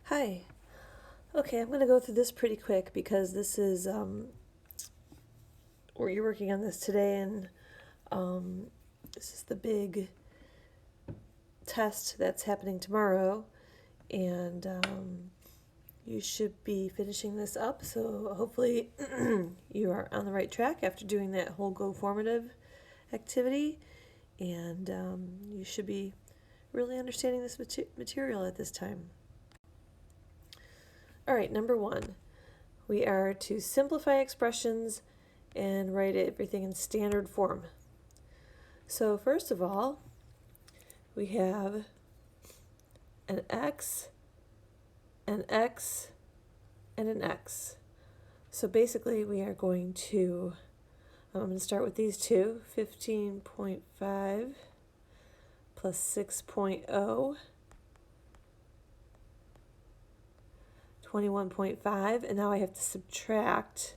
Hi. Okay, I'm going to go through this pretty quick because this is, where you're working on this today, and this is the big test that's happening tomorrow, and you should be finishing this up, so hopefully you are on the right track after doing that whole Go formative activity, and you should be really understanding this material at this time. All right, number one, we are to simplify expressions and write everything in standard form. So first of all, we have an x, an x, and an x. So basically we are going to, I'm going to start with these two, 15.5 plus 6.0, 21.5, and now I have to subtract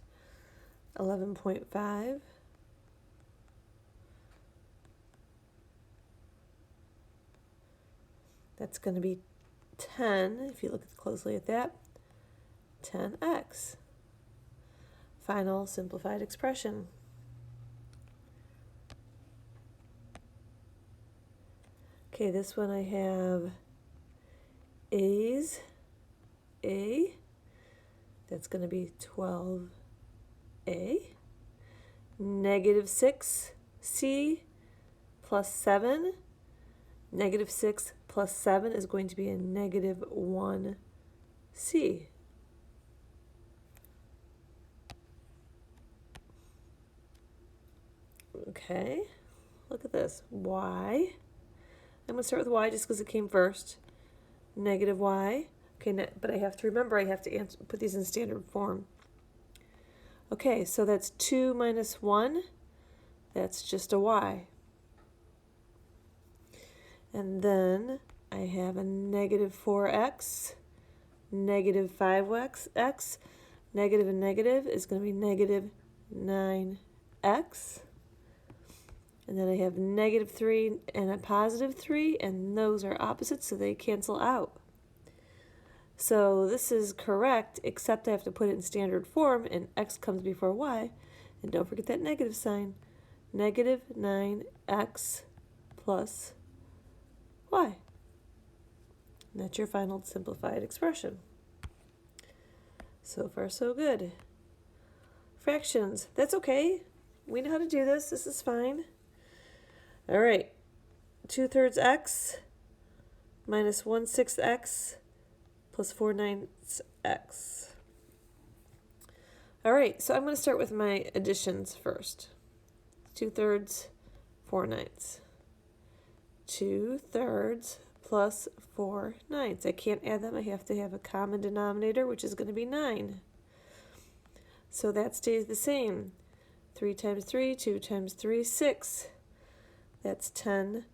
11.5. That's going to be 10, if you look closely at that, 10x. Final simplified expression. Okay, this one I have a's, a, that's going to be 12a, negative 6c plus 7, negative 6 plus 7 is going to be a negative 1c. Okay, look at this, y. I'm going to start with y just because it came first. Negative y. Okay, but I have to remember I have to put these in standard form. Okay, so that's 2 minus 1. That's just a y. And then I have a negative 4x, negative 5x. Negative and negative is going to be negative 9x. And then I have negative 3 and a positive 3, and those are opposites, so they cancel out. So this is correct, except I have to put it in standard form, and x comes before y. And don't forget that negative sign. Negative 9x plus y. And that's your final simplified expression. So far, so good. Fractions, that's okay. We know how to do this. This is fine. All right, 2/3 x minus 1/6 x plus 4/9 x. All right, so I'm going to start with my additions first. 2/3, 4/9. 2/3 plus 4/9. I can't add them. I have to have a common denominator, which is going to be 9. So that stays the same. 3 times 3, 2 times 3, 6. That's 10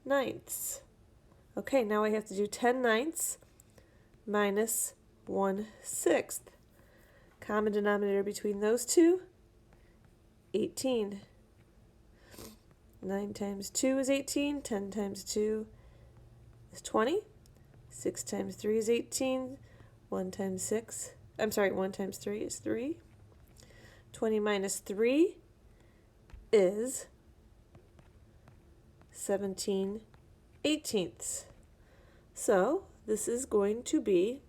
ninths. Okay, now I have to do 10 ninths minus 1/6. Common denominator between those two, 18. 9 times 2 is 18. 10 times 2 is 20. 6 times 3 is 18. 1 times 3 is 3. 20 minus 3 is 17/18. So this is going to be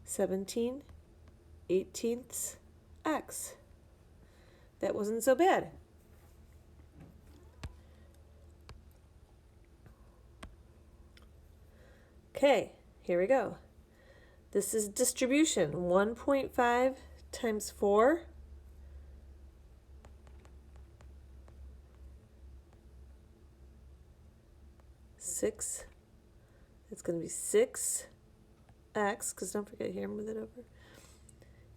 17/18 x. That wasn't so bad. Okay, here we go. This is distribution. 1.5 times 4 . 6. It's going to be 6x, because don't forget here, move it over.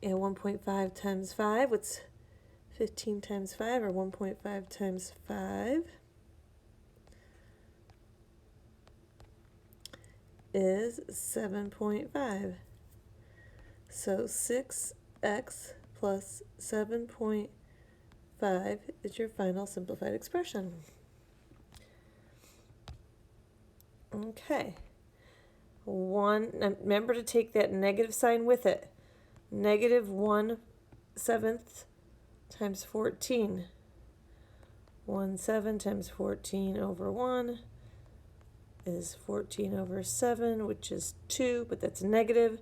And 1.5 times 5, what's 15 times 5, or 1.5 times 5 is 7.5. So 6x plus 7.5 is your final simplified expression. Okay. 1 1, now remember to take that negative sign with it. Negative 1/7 times 14. 1/7 times 14 over 1 is 14 over 7, which is 2, but that's negative.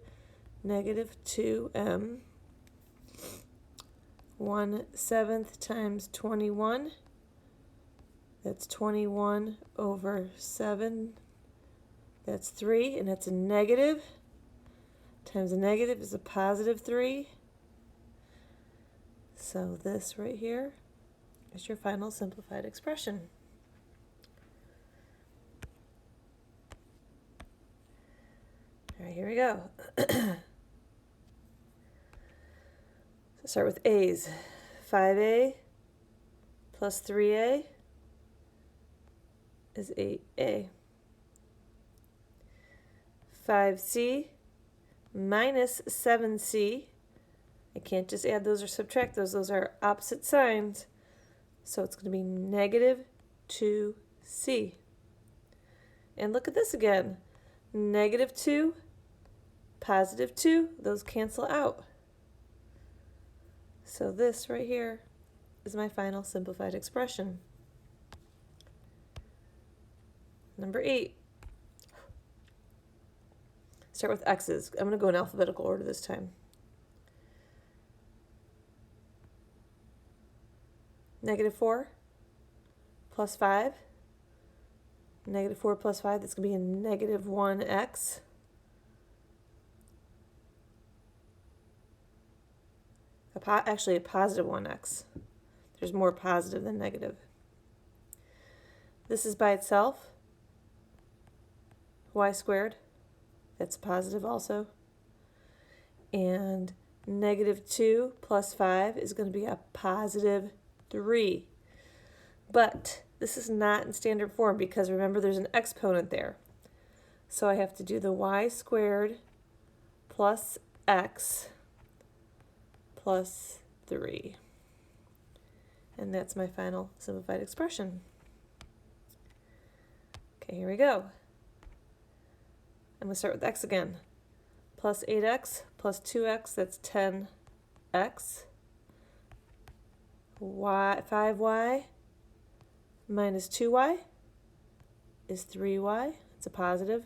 Negative 2m. 1/7 times 21. That's 21 over 7. That's 3, and that's a negative. Times a negative is a positive 3. So this right here is your final simplified expression. All right, here we go. So start with A's. 5a plus 3a is 8a. 5c minus 7c. I can't just add those or subtract those. Those are opposite signs. So it's going to be negative 2c. And look at this again. Negative 2, positive 2, those cancel out. So this right here is my final simplified expression. Number 8. Start with x's. I'm going to go in alphabetical order this time. Negative 4 plus 5. Negative 4 plus 5, that's going to be a negative 1x. Actually, a positive 1x. There's more positive than negative. This is by itself. Y squared. That's positive also. And negative 2 plus 5 is going to be a positive 3. But this is not in standard form because remember there's an exponent there. So I have to do the y squared plus x plus 3. And that's my final simplified expression. Okay, here we go. I'm going to start with x again. Plus 8x plus 2x, that's 10x. 5y minus 2y is 3y. It's a positive.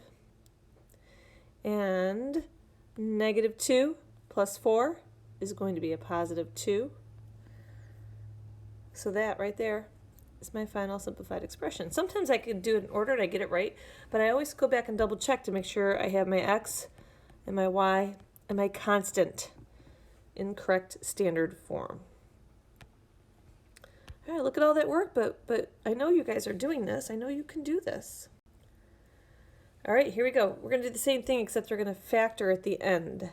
And negative 2 plus 4 is going to be a positive 2. So that right there is my final simplified expression. Sometimes I can do it in order and I get it right, but I always go back and double check to make sure I have my x and my y and my constant in correct standard form. All right, look at all that work, but I know you guys are doing this. I know you can do this. All right, here we go. We're going to do the same thing except we're going to factor at the end.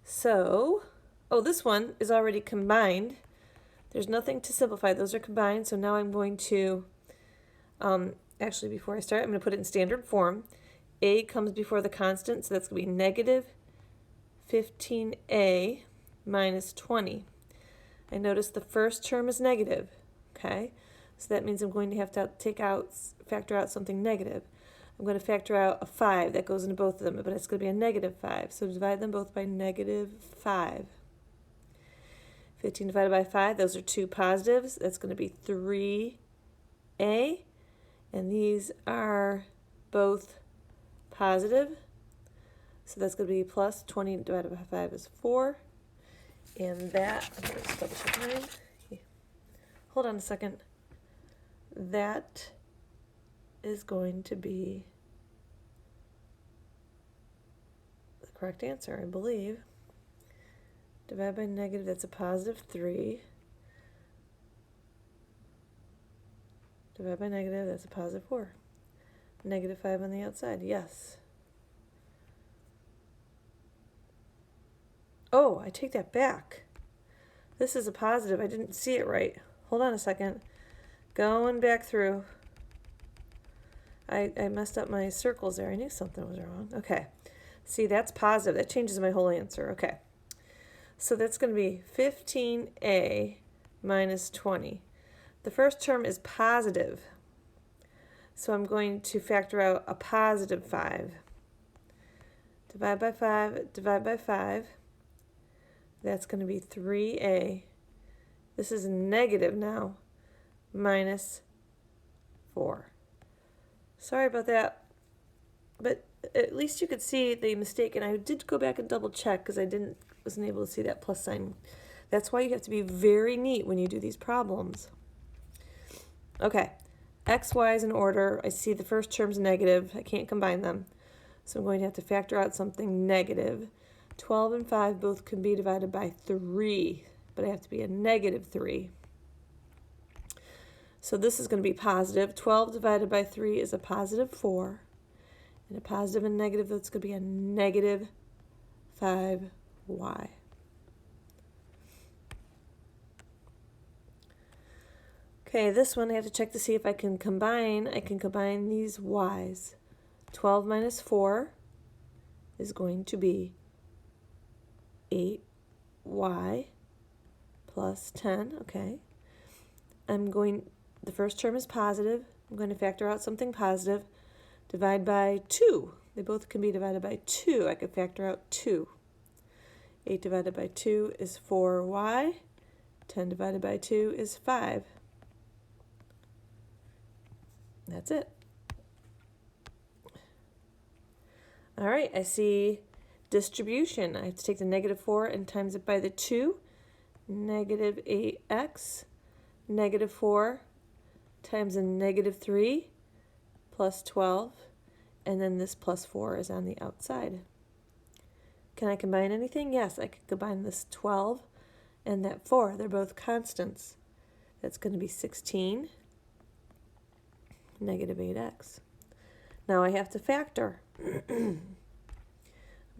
So, this one is already combined. There's nothing to simplify. Those are combined. So now I'm going to, actually before I start, I'm going to put it in standard form. A comes before the constant, so that's going to be negative 15a minus 20. I notice the first term is negative, okay? So that means I'm going to have to factor out something negative. I'm going to factor out a 5 that goes into both of them, but it's going to be a negative 5. So divide them both by negative 5. 15 divided by 5, those are two positives. That's going to be 3a. And these are both positive. So that's going to be plus 20 divided by 5 is 4. And that, I'm going to just double check mine. Hold on a second. That is going to be the correct answer, I believe. Divide by negative, that's a positive 3. Divide by negative, that's a positive 4. Negative 5 on the outside, yes. Oh, I take that back. This is a positive. I didn't see it right. Hold on a second. Going back through. I messed up my circles there. I knew something was wrong. Okay. See, that's positive. That changes my whole answer. Okay. So that's going to be 15a minus 20. The first term is positive. So I'm going to factor out a positive 5. divide by 5, divide by 5. That's going to be 3a. This is negative now, minus 4. Sorry about that, but at least you could see the mistake, and I did go back and double check because I wasn't able to see that plus sign. That's why you have to be very neat when you do these problems. Okay, x, y is in order. I see the first term's negative. I can't combine them. So I'm going to have to factor out something negative. 12 and 5 both can be divided by 3, but I have to be a negative 3. So this is going to be positive. 12 divided by 3 is a positive 4. And a positive and negative, that's going to be a negative 5y. Okay, this one I have to check to see if I can combine. I can combine these y's. 12 minus 4 is going to be 8y plus 10. Okay. The first term is positive. I'm going to factor out something positive. Divide by 2. They both can be divided by 2. I could factor out 2. 8 divided by 2 is 4y. 10 divided by 2 is 5. That's it. All right, I see distribution. I have to take the negative 4 and times it by the 2. Negative 8x. Negative 4 times a negative 3 plus 12. And then this plus 4 is on the outside. Can I combine anything? Yes, I could combine this 12 and that 4. They're both constants. That's going to be 16. Negative 8x. Now I have to factor. I'm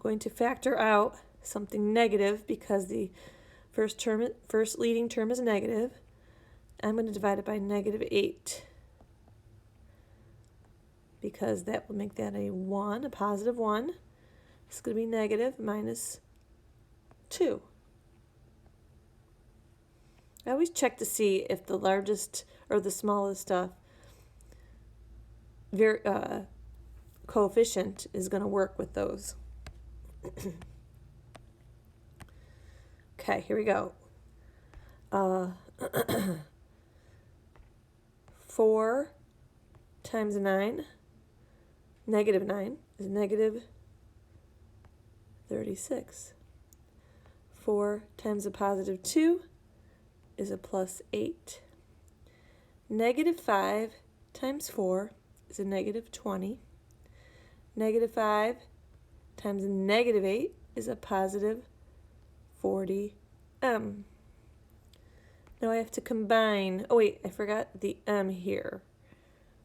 going to factor out something negative because the first leading term is negative. I'm going to divide it by negative 8 because that will make that a 1, a positive 1. It's going to be negative minus 2. I always check to see if the largest or the smallest stuff coefficient is going to work with those. Okay, here we go. 4 times 9, negative 9, is negative 36. 4 times a positive 2 is a plus 8. Negative 5 times 4 is a negative 20. Negative 5 times a negative 8 is a positive 40m. Now I have to combine, oh wait, I forgot the m here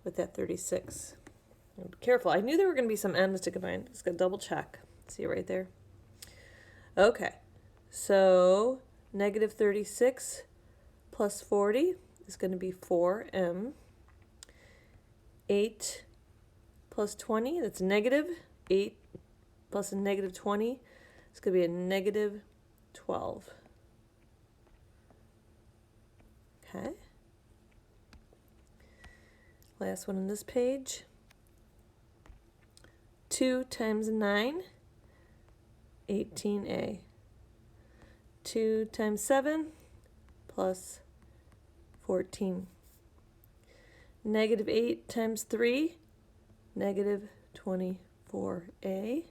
with that 36. Be careful, I knew there were going to be some m's to combine. Just got to double check. See it right there? Okay, so negative 36 plus 40 is going to be 4m. 8 plus 20, that's negative. 8 plus a negative 20, it's going to be a negative 12. Okay. Last one on this page. 2 times 9, 18a. 2 times 7 plus 14. Negative 8 times 3, negative 24a.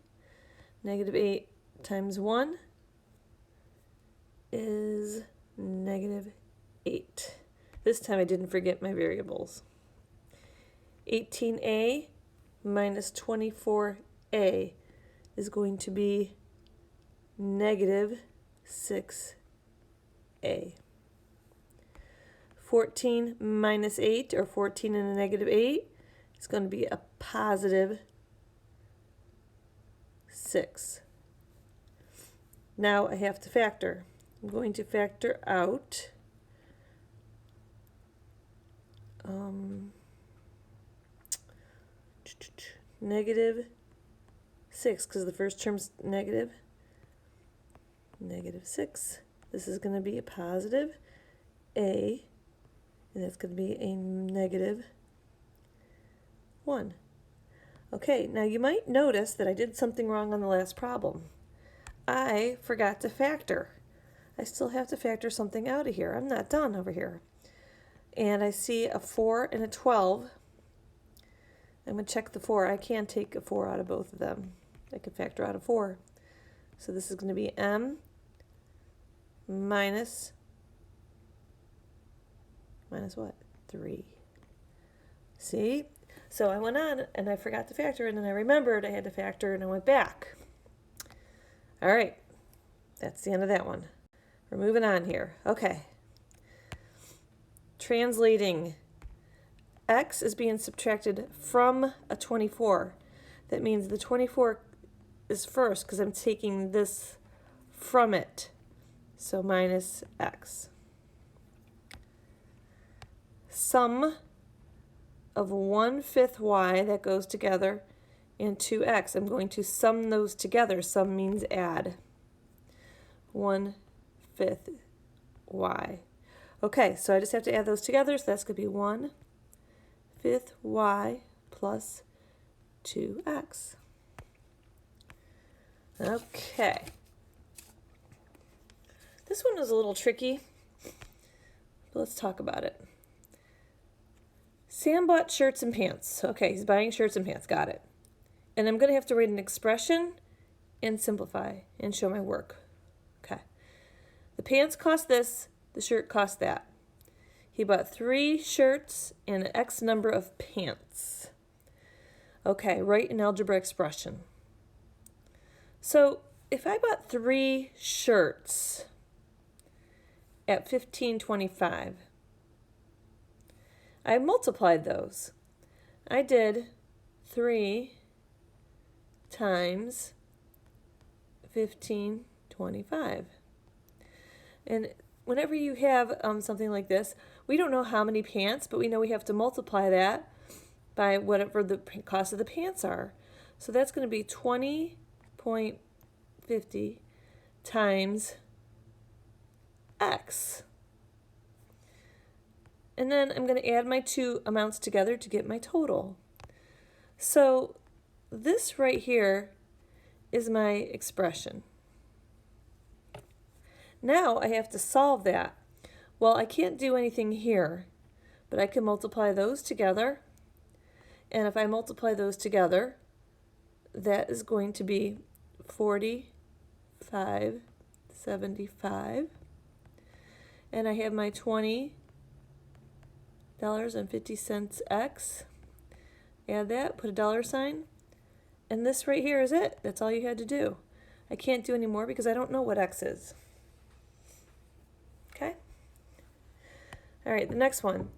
Negative 8 times 1 is negative 8. This time I didn't forget my variables. 18a minus 24a is going to be negative 6a. 14 minus 8, or 14 and a negative 8, is going to be a positive 6. Now I have to factor. I'm going to factor out negative 6, because the first term's negative. Negative 6. This is going to be a positive a, and that's going to be a negative 1. Okay, now you might notice that I did something wrong on the last problem. I forgot to factor. I still have to factor something out of here. I'm not done over here. And I see a 4 and a 12. I'm going to check the 4. I can take a 4 out of both of them. I can factor out a 4. So this is going to be m minus what? 3. See? So I went on and I forgot to factor, and then I remembered I had to factor, and I went back. All right. That's the end of that one. We're moving on here. Okay. Translating. X is being subtracted from a 24. That means the 24 is first because I'm taking this from it. So minus x. Sum of 1/5 y, that goes together, and 2x. I'm going to sum those together. Sum means add. 1/5 y. Okay, so I just have to add those together. So that's going to be 1/5 y plus 2x. Okay. This one was a little tricky, but let's talk about it. Sam bought shirts and pants. Okay, he's buying shirts and pants. Got it. And I'm going to have to write an expression and simplify and show my work. Okay. The pants cost this. The shirt cost that. He bought 3 shirts and an X number of pants. Okay, write an algebra expression. So if I bought 3 shirts at $15.25, I multiplied those. I did 3 times 15.25. And whenever you have something like this, we don't know how many pants, but we know we have to multiply that by whatever the cost of the pants are. So that's going to be 20.50 times x. And then I'm going to add my two amounts together to get my total. So this right here is my expression. Now I have to solve that. Well, I can't do anything here, but I can multiply those together. And if I multiply those together, that is going to be 45.75. And I have my $20.50 x. Add that, put a dollar sign, and this right here is it. That's all you had to do. I can't do any more because I don't know what x is. Okay? All right, the next one.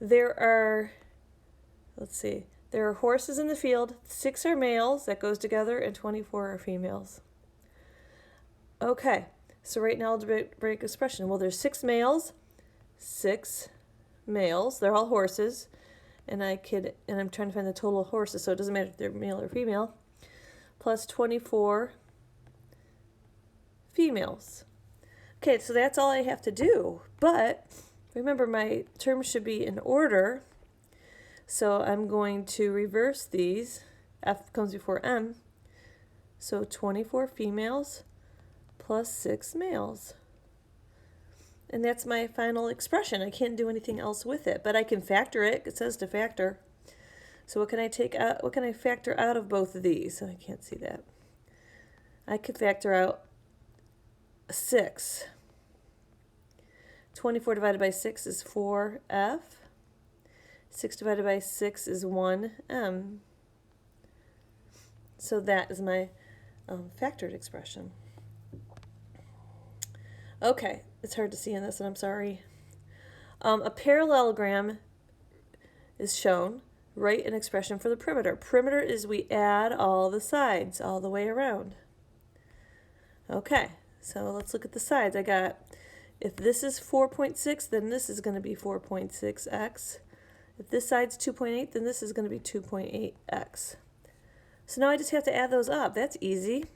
There are horses in the field. 6 are males, that goes together, and 24 are females. Okay, so right now algebraic expression. Well, there's 6 males, 6 males. They're all horses, and I'm trying to find the total of horses, so it doesn't matter if they're male or female. Plus 24 females. Okay, so that's all I have to do. But remember, my terms should be in order. So I'm going to reverse these. F comes before M. So 24 females plus 6 males. And that's my final expression. I can't do anything else with it, but I can factor it. It says to factor. So what can I take out? What can I factor out of both of these? I can't see that. I could factor out 6. 24 divided by 6 is 4f. 6 divided by 6 is 1m. So that is my factored expression. Okay, it's hard to see in this, and I'm sorry. A parallelogram is shown. Write an expression for the perimeter. Perimeter is we add all the sides all the way around. Okay, so let's look at the sides. I got, if this is 4.6, then this is going to be 4.6x. If this side's 2.8, then this is going to be 2.8x. So now I just have to add those up. That's easy.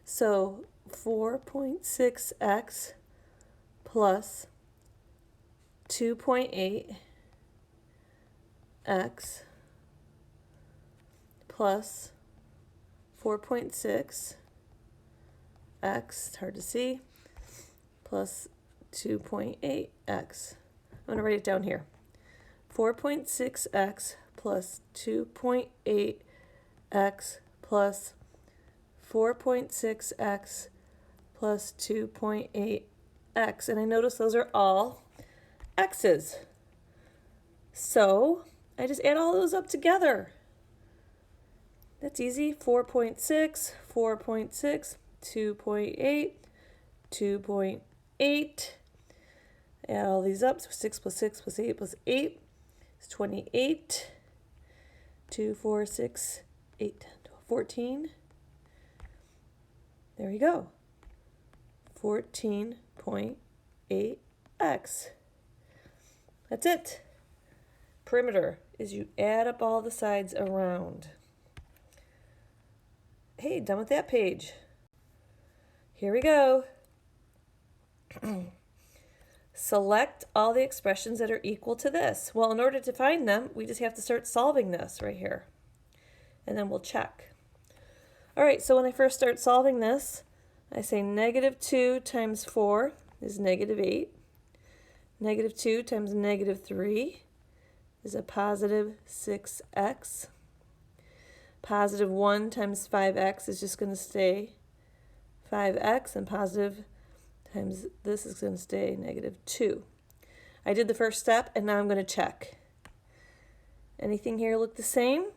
So 4.6x plus 2.8x plus 4.6 x, it's hard to see, plus 2.8 x. I'm going to write it down here. 4.6x plus 2.8 x plus 4.6x plus 2.8 x. And I notice those are all x's. So I just add all those up together. That's easy. 4.6, 4.6, 2.8, 2.8. Add all these up. So 6 plus 6 plus 8 plus 8 is 28. 2, 4, 6, 8, 14. There you go. 14.8x. That's it. Perimeter is you add up all the sides around. Hey, done with that page. Here we go. Select all the expressions that are equal to this. Well, in order to find them, we just have to start solving this right here. And then we'll check. All right, so when I first start solving this, I say negative 2 times 4 is negative 8. Negative 2 times negative 3 is a positive 6x. Positive 1 times 5x is just going to stay 5x, and positive times this is going to stay negative 2. I did the first step, and now I'm going to check. Anything here look the same?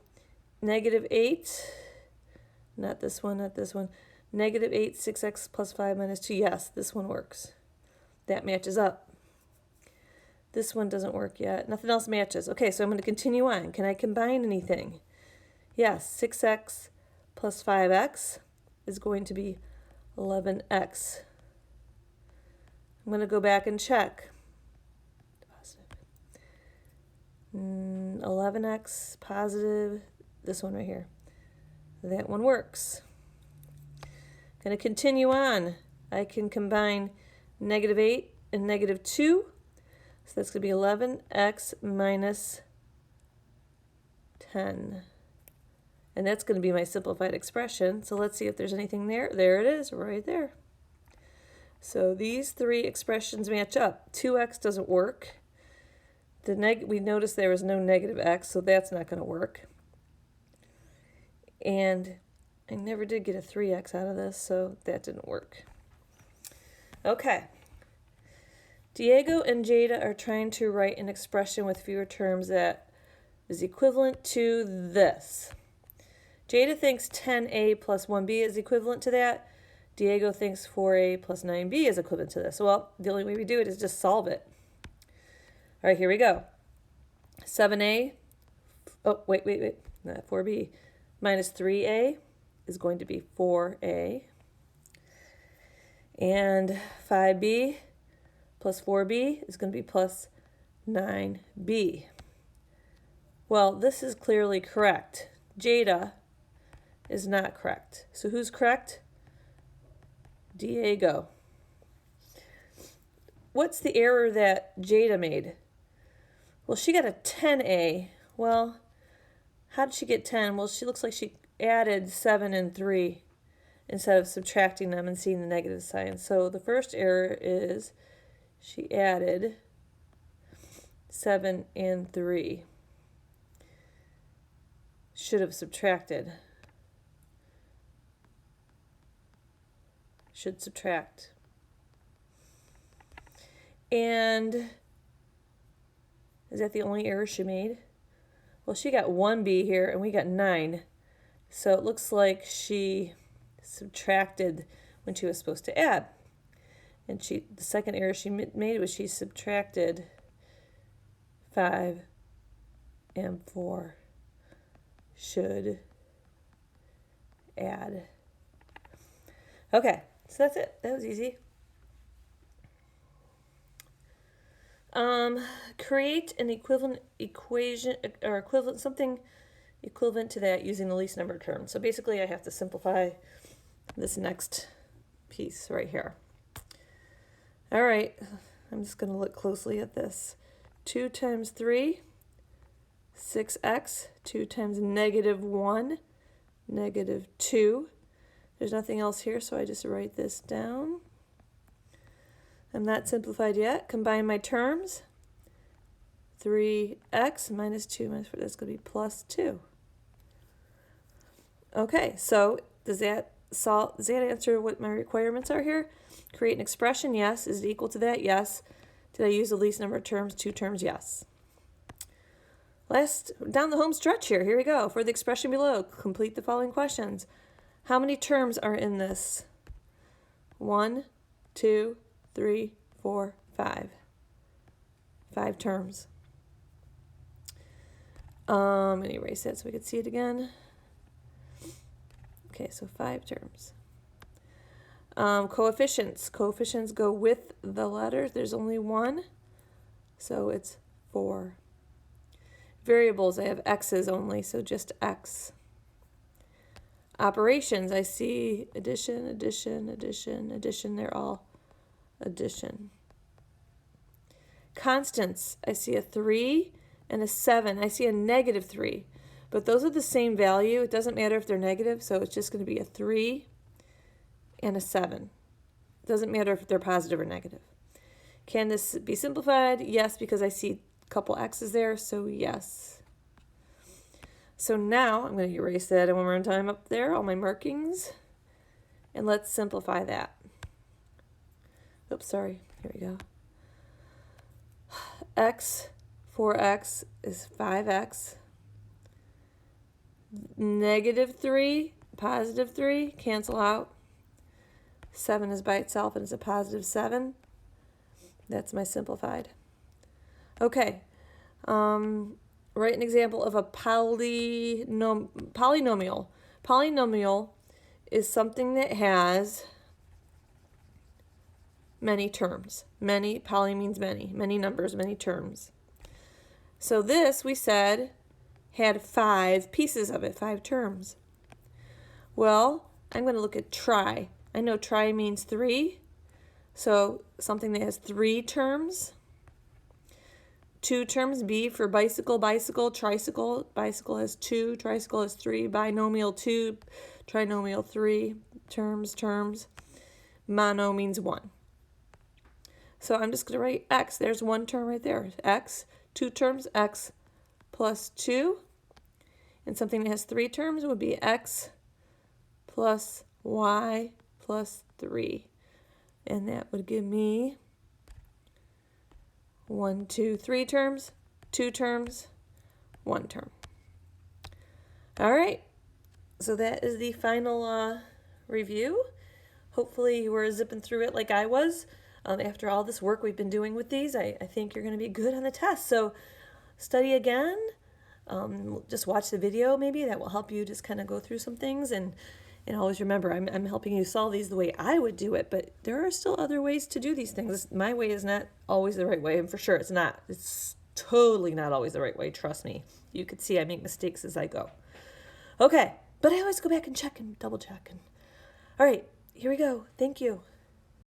Negative 8, not this one, not this one. Negative 8, 6x plus 5 minus 2. Yes, this one works. That matches up. This one doesn't work yet. Nothing else matches. Okay, so I'm going to continue on. Can I combine anything? Yes, 6x plus 5x is going to be 11x. I'm going to go back and check. 11x positive, this one right here. That one works. Going to continue on. I can combine negative 8 and negative 2. So that's going to be 11x minus 10. And that's going to be my simplified expression. So let's see if there's anything there. There it is, right there. So these three expressions match up. 2x doesn't work. We noticed there was no negative x, so that's not going to work. And I never did get a 3x out of this, so that didn't work. Okay. Diego and Jada are trying to write an expression with fewer terms that is equivalent to this. Jada thinks 10a plus 1b is equivalent to that. Diego thinks 4a plus 9b is equivalent to this. Well, the only way we do it is just solve it. All right, here we go. 7a, oh, wait, not 4b, minus 3a is going to be 4a. And 5b plus 4b is going to be plus 9b. Well, this is clearly correct. Jada is not correct. So who's correct? Diego. What's the error that Jada made? Well, she got a 10a. Well, how did she get 10? Well, she looks like she added 7 and 3 instead of subtracting them and seeing the negative sign. So the first error is she added 7 and 3. Should have subtracted. Should subtract. And is that the only error she made? Well, she got 1b here and we got 9. So it looks like she subtracted when she was supposed to add. And the second error she made was she subtracted 5 and 4. Should add. Okay, so that's it. That was easy. Create an equivalent equation or something equivalent to that using the least number of terms. So basically I have to simplify this next piece right here. All right, I'm just going to look closely at this. 2 times 3, 6x. 2 times negative 1 negative 2. There's nothing else here, so I just write this down. I'm not simplified yet. Combine my terms. 3x minus 2 minus 4, that's going to be plus 2. Okay, so does that answer what my requirements are here? Create an expression, yes. Is it equal to that? Yes. Did I use the least number of terms? 2 terms, yes. Last, down the home stretch here. Here we go. For the expression below, complete the following questions. How many terms are in this? 1, 2, 3, 4, 5. 5 terms. Let me erase that so we can see it again. Okay, so 5 terms. Coefficients. Coefficients go with the letters. There's only 1, so it's 4. Variables, I have x's only, so just x. Operations, I see addition, addition, addition, addition. They're all addition. Constants, I see a 3 and a 7. I see a negative 3, but those are the same value. It doesn't matter if they're negative, so it's just going to be a 3 and a 7. It doesn't matter if they're positive or negative. Can this be simplified? Yes, because I see a couple x's there, so yes. So now I'm going to erase that one more time up there, all my markings, and let's simplify that. Oops, sorry. Here we go. X, 4x is 5x. Negative 3, positive 3, cancel out. 7 is by itself and it's a positive 7. That's my simplified. Okay. Write an example of a polynomial. Polynomial is something that has many terms. Many, poly means many. Many numbers, many terms. So this, we said, had 5 pieces of it, 5 terms. Well, I'm going to look at try. I know try means 3. So something that has 3 terms. 2 terms, B for bicycle, bicycle, tricycle. Bicycle has 2, tricycle has 3. Binomial 2, trinomial 3. Terms. Mono means 1. So I'm just going to write x. There's 1 term right there. X. 2 terms, x plus 2. And something that has 3 terms would be x plus y plus 3. And that would give me 1, 2, 3 terms, 2 terms, 1 term. All right. So that is the final review. Hopefully you were zipping through it like I was. After all this work we've been doing with these, I think you're going to be good on the test. So study again. Just watch the video maybe. That will help you just kind of go through some things. And always remember, I'm helping you solve these the way I would do it. But there are still other ways to do these things. My way is not always the right way. And for sure it's not. It's totally not always the right way. Trust me. You could see I make mistakes as I go. Okay. But I always go back and check and double check. All right. Here we go. Thank you.